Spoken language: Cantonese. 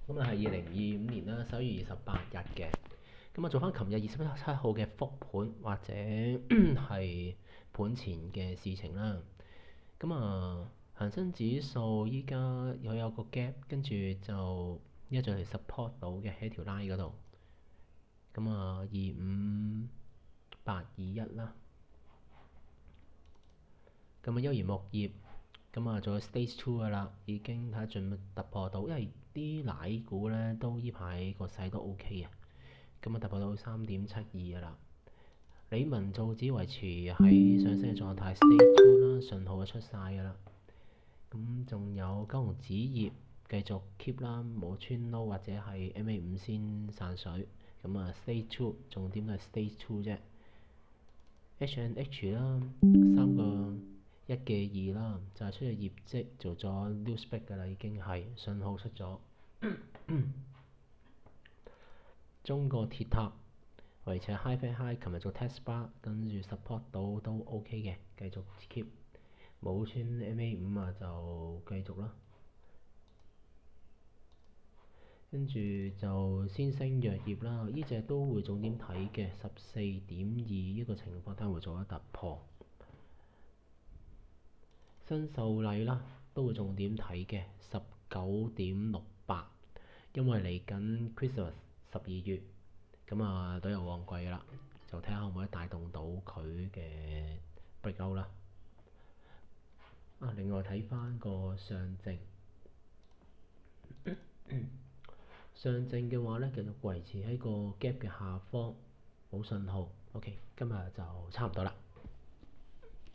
咁啊係2025年啦11月28日嘅。咁啊做翻琴日27號嘅復盤或者係盤前嘅事情啦。咁啊恒生指數依家又有個 gap，跟住就依家就嚟 support 到嘅喺條 line 嗰度。咁啊25821啦。咁啊優而木業，咁啊做咗 stage two 噶啦，已經睇下盡唔突破到，因為啲奶股咧都依排個勢都 OK 啊。咁啊突破到3.72噶啦。理文造紙維持喺上升嘅狀態 stage two 啦，信號就出晒噶啦。咁仲有玖龍紙業繼續 keep 啦，冇穿撈或者係 MA5先散水。咁啊 stage two 重點係 stage two 啫。H&H 啦，三個一嘅二啦，就係出咗業績，做咗 newspeak 㗎啦，已經係信號出咗。中國鐵塔維持 high fat high，琴日做 test bar，跟住 support 到都 OK 嘅，繼續 keep。冇穿 MA5啊，就繼續啦。跟住就先升藥業啦，呢隻都會重點睇嘅，14.2呢個情況，睇會做一突破。新秀麗啦，都會重點睇嘅，19.68，因為嚟緊 Christmas 12月，咁啊都有旺季啦，就睇下可唔可以帶動到佢嘅 breakout 啦。另外睇翻個上證，上證嘅話咧，繼續維持喺個 gap 嘅下方，冇信號。OK，今日就差唔多啦。